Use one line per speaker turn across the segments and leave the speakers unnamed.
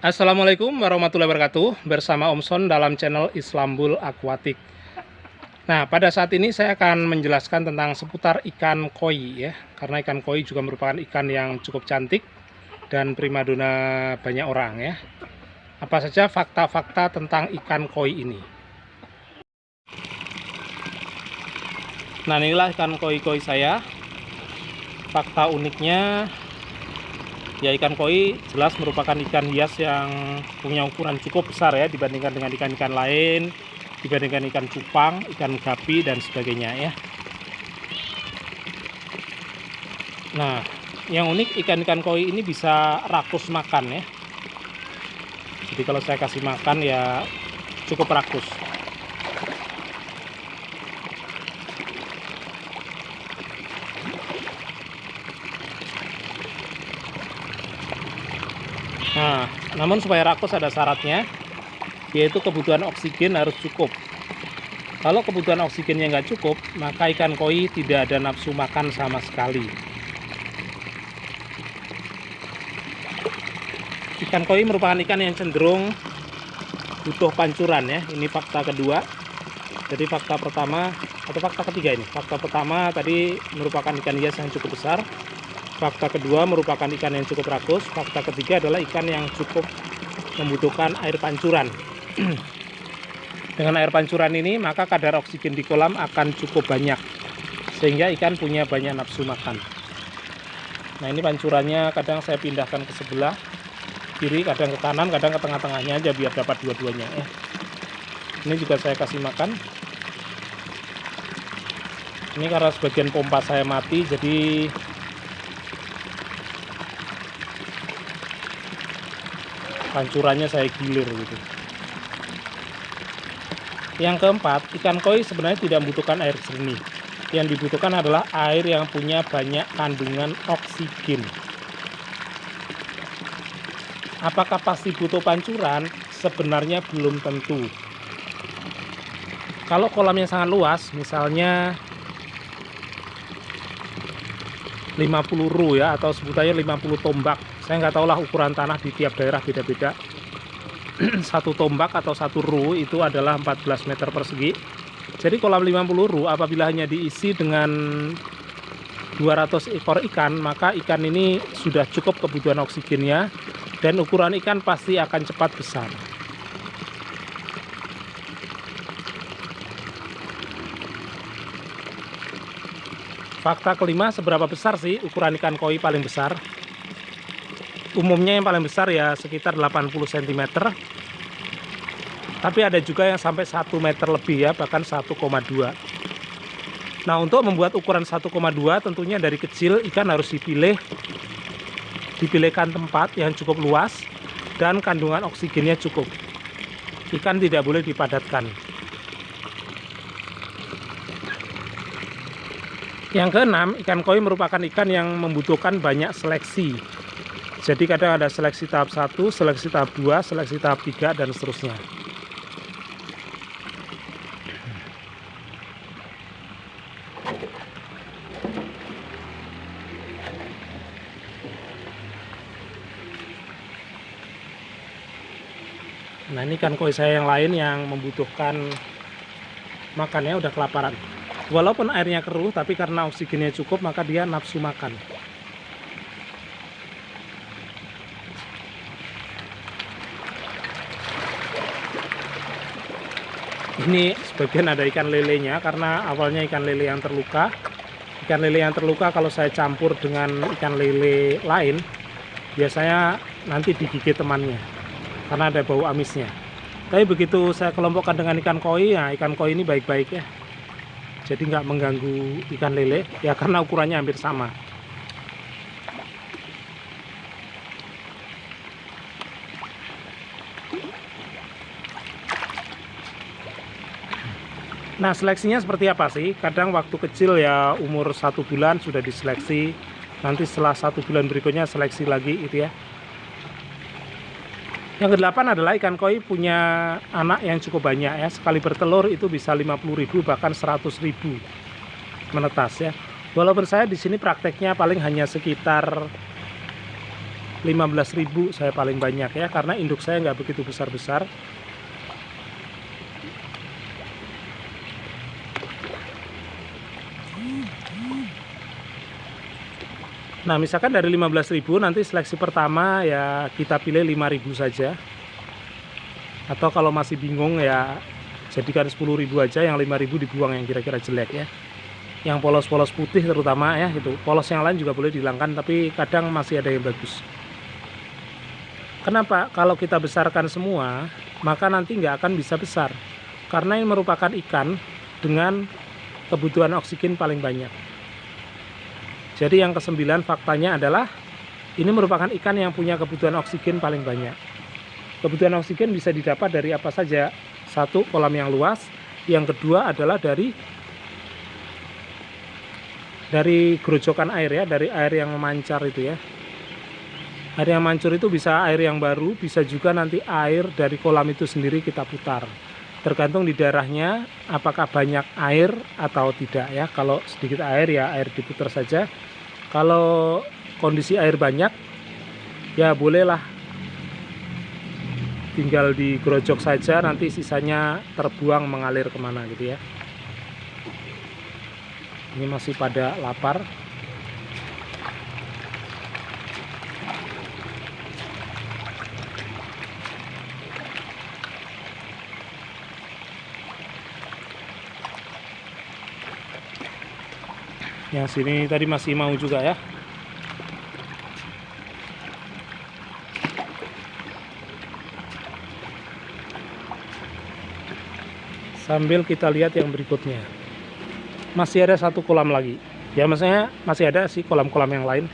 Assalamualaikum warahmatullahi wabarakatuh. Bersama Om Son dalam channel Islambul Aquatic. Nah, pada saat ini saya akan menjelaskan tentang seputar ikan koi ya. Karena ikan koi juga merupakan ikan yang cukup cantik dan primadona banyak orang ya. Apa saja fakta-fakta tentang ikan koi ini? Nah, inilah ikan koi-koi saya. Fakta uniknya, ya, ikan koi jelas merupakan ikan hias yang punya ukuran cukup besar ya dibandingkan dengan ikan-ikan lain, dibandingkan ikan cupang, ikan gapi dan sebagainya ya. Nah, yang unik ikan-ikan koi ini bisa rakus makan ya. Jadi kalau saya kasih makan ya cukup rakus. Nah, namun supaya rakus ada syaratnya, yaitu kebutuhan oksigen harus cukup. Kalau kebutuhan oksigennya nggak cukup, maka ikan koi tidak ada nafsu makan sama sekali. Ikan koi merupakan ikan yang cenderung butuh pancuran ya. Ini fakta kedua. Jadi fakta pertama atau fakta ketiga ini. Fakta pertama tadi merupakan ikan hias yang cukup besar. Fakta kedua merupakan ikan yang cukup rakus. Fakta ketiga adalah ikan yang cukup membutuhkan air pancuran. Dengan air pancuran ini, maka kadar oksigen di kolam akan cukup banyak, sehingga ikan punya banyak nafsu makan. Nah, ini pancurannya kadang saya pindahkan ke sebelah kiri, kadang ke kanan, kadang ke tengah-tengahnya aja biar dapat dua-duanya ya. Ini juga saya kasih makan. Ini karena sebagian pompa saya mati, jadi pancurannya saya gilir gitu. Yang keempat, ikan koi sebenarnya tidak membutuhkan air jernih. Yang dibutuhkan adalah air yang punya banyak kandungan oksigen. Apakah pasti butuh pancuran? Sebenarnya belum tentu. Kalau kolamnya sangat luas, misalnya 50 ru ya, atau sebutannya 50 tombak. Saya nggak tahu lah ukuran tanah di tiap daerah beda-beda. Satu tombak atau satu ru itu adalah 14 meter persegi. Jadi kolam 50 ru apabila hanya diisi dengan 200 ekor ikan, maka ikan ini sudah cukup kebutuhan oksigennya dan ukuran ikan pasti akan cepat besar. Fakta kelima, seberapa besar sih ukuran ikan koi paling besar? Umumnya yang paling besar ya sekitar 80 cm. Tapi ada juga yang sampai 1 meter lebih ya, bahkan 1,2. Nah, untuk membuat ukuran 1,2 tentunya dari kecil ikan harus dipilihkan tempat yang cukup luas dan kandungan oksigennya cukup. Ikan tidak boleh dipadatkan. Yang keenam, ikan koi merupakan ikan yang membutuhkan banyak seleksi. Jadi kadang ada seleksi tahap 1, seleksi tahap 2, seleksi tahap 3, dan seterusnya. Nah, ini ikan koi saya yang lain yang membutuhkan makannya udah kelaparan. Walaupun airnya keruh, tapi karena oksigennya cukup, maka dia nafsu makan. Ini sebagian ada ikan lelenya, karena awalnya ikan lele yang terluka. Ikan lele yang terluka kalau saya campur dengan ikan lele lain, biasanya nanti digigit temannya, karena ada bau amisnya. Tapi begitu saya kelompokkan dengan ikan koi, ya ikan koi ini baik-baik ya. Jadi nggak mengganggu ikan lele, ya karena ukurannya hampir sama. Nah, seleksinya seperti apa sih? Kadang waktu kecil ya umur 1 bulan sudah diseleksi, nanti setelah 1 bulan berikutnya seleksi lagi gitu ya. Yang kedelapan adalah ikan koi punya anak yang cukup banyak ya. Sekali bertelur itu bisa 50.000 bahkan 100.000 menetas ya. Walaupun saya di sini prakteknya paling hanya sekitar 15.000 saya paling banyak ya, karena induk saya nggak begitu besar-besar. Nah, misalkan dari 15.000 nanti seleksi pertama ya kita pilih 5.000 saja. Atau kalau masih bingung ya jadikan 10.000 aja, yang 5.000 dibuang yang kira-kira jelek ya. Yang polos-polos putih terutama ya, itu. Polos yang lain juga boleh dihilangkan, tapi kadang masih ada yang bagus. Kenapa? Kalau kita besarkan semua, maka nanti nggak akan bisa besar. Karena ini merupakan ikan dengan kebutuhan oksigen paling banyak. Jadi yang ke-9 faktanya adalah ini merupakan ikan yang punya kebutuhan oksigen paling banyak. Kebutuhan oksigen bisa didapat dari apa saja? Satu, kolam yang luas. Yang kedua adalah dari gerojokan air ya, dari air yang memancar itu ya. Air yang mancur itu bisa air yang baru, bisa juga nanti air dari kolam itu sendiri kita putar. Tergantung di daerahnya apakah banyak air atau tidak ya. Kalau sedikit air ya air diputar saja. Kalau kondisi air banyak ya bolehlah tinggal digerojok saja, nanti sisanya terbuang mengalir kemana gitu ya. Ini masih pada lapar. Yang sini tadi masih mau juga ya. Sambil kita lihat yang berikutnya. Masih ada satu kolam lagi. Ya maksudnya masih ada sih kolam-kolam yang lain.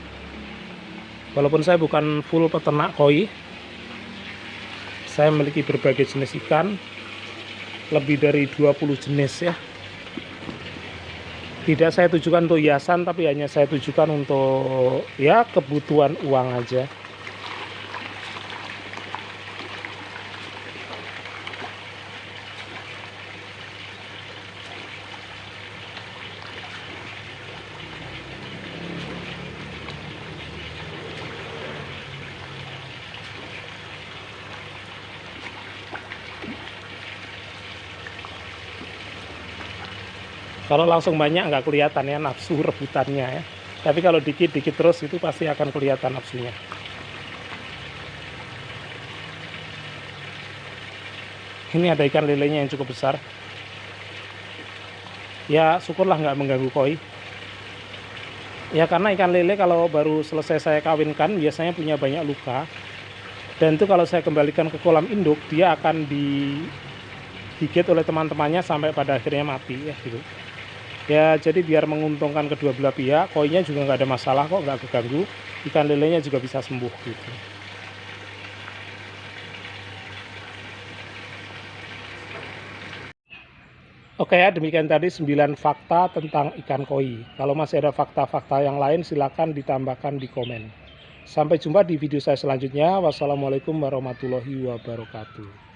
Walaupun saya bukan full peternak koi, saya memiliki berbagai jenis ikan, lebih dari 20 jenis ya. Tidak saya tujukan untuk hiasan, tapi hanya saya tujukan untuk ya kebutuhan uang aja. Kalau langsung banyak nggak kelihatan ya nafsu rebutannya ya. Tapi kalau dikit-dikit terus itu pasti akan kelihatan nafsunya. Ini ada ikan lelenya yang cukup besar. Ya syukurlah nggak mengganggu koi. Ya karena ikan lele kalau baru selesai saya kawinkan biasanya punya banyak luka. Dan itu kalau saya kembalikan ke kolam induk, dia akan digigit oleh teman-temannya sampai pada akhirnya mati ya gitu. Ya jadi biar menguntungkan kedua belah pihak, koinya juga nggak ada masalah kok, nggak keganggu, ikan lelenya juga bisa sembuh gitu. Oke ya, demikian tadi 9 fakta tentang ikan koi. Kalau masih ada fakta-fakta yang lain silakan ditambahkan di komen. Sampai jumpa di video saya selanjutnya. Wassalamualaikum warahmatullahi wabarakatuh.